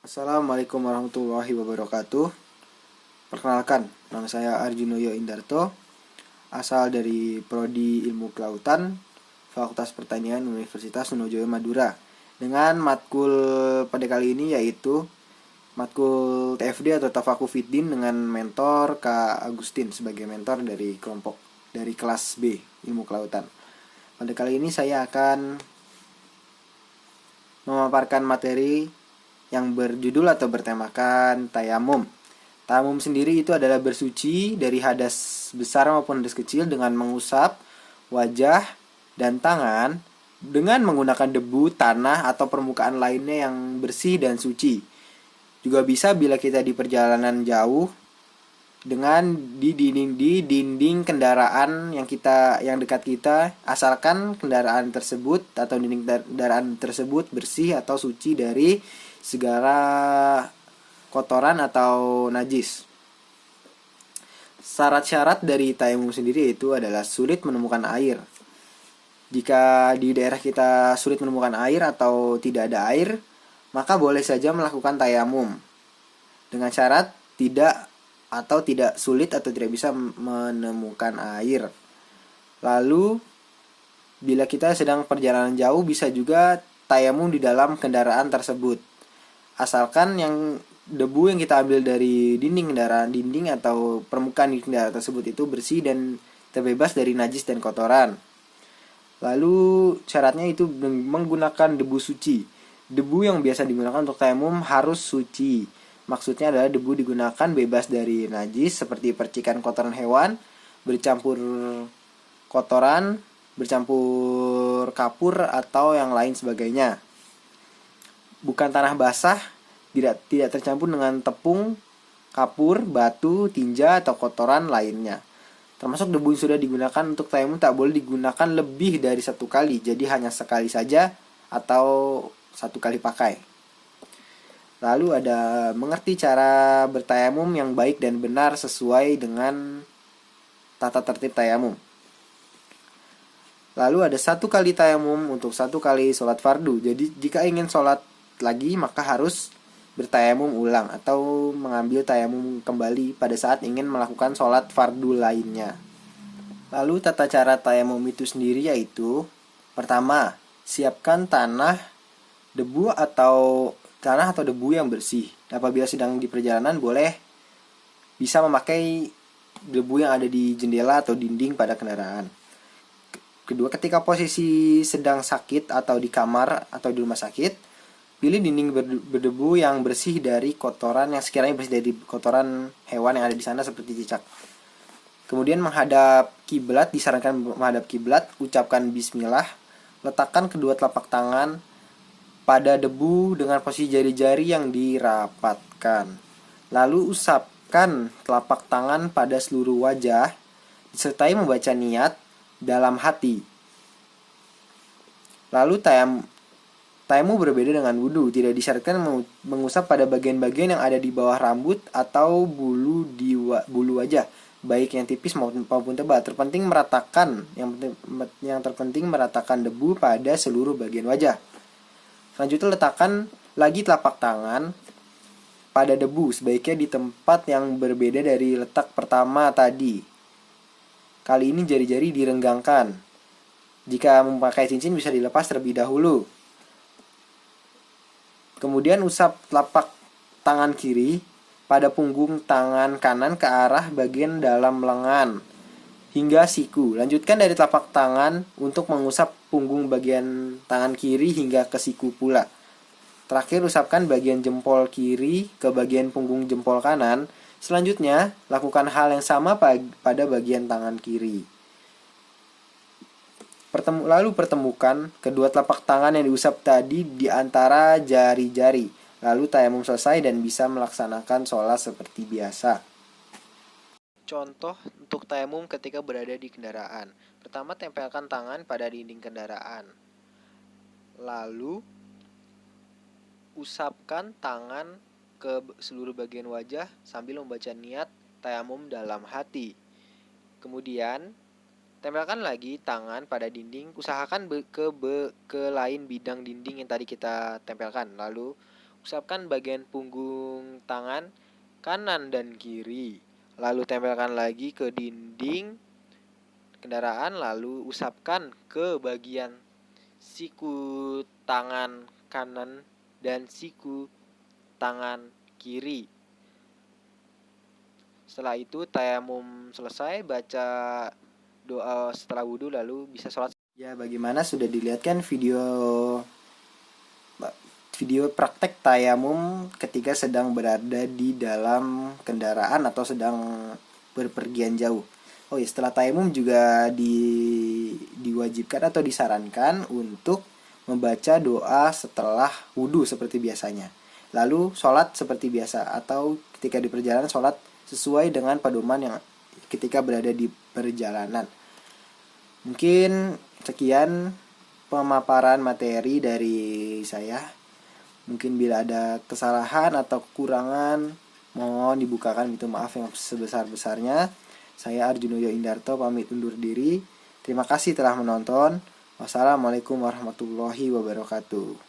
Assalamualaikum warahmatullahi wabarakatuh. Perkenalkan, nama saya Arjunoyo Indarto, asal dari Prodi Ilmu Kelautan, Fakultas Pertanian Universitas Sunojoyo Madura. Dengan matkul pada kali ini yaitu matkul TFD atau Tafaku Fiddin dengan mentor Kak Agustin sebagai mentor dari kelompok dari kelas B Ilmu Kelautan. Pada kali ini saya akan memaparkan materi yang berjudul atau bertemakan tayamum. Tayamum sendiri itu adalah bersuci dari hadas besar maupun hadas kecil dengan mengusap wajah dan tangan dengan menggunakan debu, tanah, atau permukaan lainnya yang bersih dan suci. Juga bisa bila kita di perjalanan jauh dengan di dinding kendaraan yang dekat kita, asalkan kendaraan tersebut atau dinding kendaraan tersebut bersih atau suci dari segala kotoran atau najis. Syarat-syarat dari tayamum sendiri itu adalah sulit menemukan air. Jika di daerah kita sulit menemukan air atau tidak ada air, maka boleh saja melakukan tayamum. Dengan syarat tidak sulit atau tidak bisa menemukan air. Lalu, bila kita sedang perjalanan jauh, bisa juga tayamum di dalam kendaraan tersebut. Asalkan debu yang kita ambil dari dinding kendaraan, dinding atau permukaan di kendaraan tersebut itu bersih dan terbebas dari najis dan kotoran. Lalu syaratnya itu menggunakan debu suci. Debu yang biasa digunakan untuk tayamum harus suci. Maksudnya adalah debu digunakan bebas dari najis seperti percikan kotoran hewan, bercampur kotoran, bercampur kapur atau yang lain sebagainya. Bukan tanah basah, tidak tercampur dengan tepung, kapur, batu, tinja atau kotoran lainnya. Termasuk debu yang sudah digunakan untuk tayamum tak boleh digunakan lebih dari satu kali, jadi hanya sekali saja atau satu kali pakai. Lalu ada mengerti cara bertayamum yang baik dan benar sesuai dengan tata tertib tayamum. Lalu ada satu kali tayamum untuk satu kali sholat fardu. Jadi jika ingin sholat lagi maka harus bertayamum ulang atau mengambil tayamum kembali pada saat ingin melakukan sholat fardu lainnya. Lalu tata cara tayamum itu sendiri yaitu: pertama, siapkan tanah atau debu yang bersih. Apabila sedang di perjalanan bisa memakai debu yang ada di jendela atau dinding pada kendaraan. Kedua, ketika posisi sedang sakit atau di kamar atau di rumah sakit, pilih dinding berdebu yang bersih dari kotoran yang sekiranya bersih dari kotoran hewan yang ada di sana seperti cicak. Kemudian disarankan menghadap kiblat, ucapkan bismillah, letakkan kedua telapak tangan pada debu dengan posisi jari-jari yang dirapatkan. Lalu usapkan telapak tangan pada seluruh wajah, disertai membaca niat dalam hati. Lalu tayamum berbeda dengan wudu, tidak disyaratkan mengusap pada bagian-bagian yang ada di bawah rambut atau bulu wajah, baik yang tipis maupun tebal. Yang terpenting meratakan debu pada seluruh bagian wajah. Selanjutnya letakkan lagi telapak tangan pada debu, sebaiknya di tempat yang berbeda dari letak pertama tadi. Kali ini jari-jari direnggangkan. Jika memakai cincin bisa dilepas terlebih dahulu. Kemudian usap telapak tangan kiri pada punggung tangan kanan ke arah bagian dalam lengan hingga siku. Lanjutkan dari telapak tangan untuk mengusap punggung bagian tangan kiri hingga ke siku pula. Terakhir, usapkan bagian jempol kiri ke bagian punggung jempol kanan. Selanjutnya, lakukan hal yang sama pada bagian tangan kiri. Lalu pertemukan kedua telapak tangan yang diusap tadi di antara jari-jari. Lalu tayamum selesai dan bisa melaksanakan sholat seperti biasa. Contoh untuk tayamum ketika berada di kendaraan. Pertama, tempelkan tangan pada dinding kendaraan. Lalu usapkan tangan ke seluruh bagian wajah sambil membaca niat tayamum dalam hati. Kemudian tempelkan lagi tangan pada dinding, usahakan ke lain bidang dinding yang tadi kita tempelkan. Lalu Usapkan bagian punggung tangan kanan dan kiri. Lalu tempelkan lagi ke dinding kendaraan, lalu usapkan ke bagian siku tangan kanan dan siku tangan kiri. Setelah itu tayamum selesai, baca doa setelah wudhu, lalu bisa sholat. Ya, bagaimana sudah dilihatkan video praktek tayamum ketika sedang berada di dalam kendaraan atau sedang berpergian jauh. Oh ya, setelah tayamum juga diwajibkan atau disarankan untuk membaca doa setelah wudhu seperti biasanya. Lalu sholat seperti biasa, atau ketika di perjalanan sholat sesuai dengan pedoman yang ketika berada di perjalanan. Mungkin sekian pemaparan materi dari saya. Mungkin bila ada kesalahan atau kekurangan, mohon dibukakan pintu maaf yang sebesar-besarnya. Saya Arjunoyo Indarto pamit undur diri. Terima kasih telah menonton. Wassalamualaikum warahmatullahi wabarakatuh.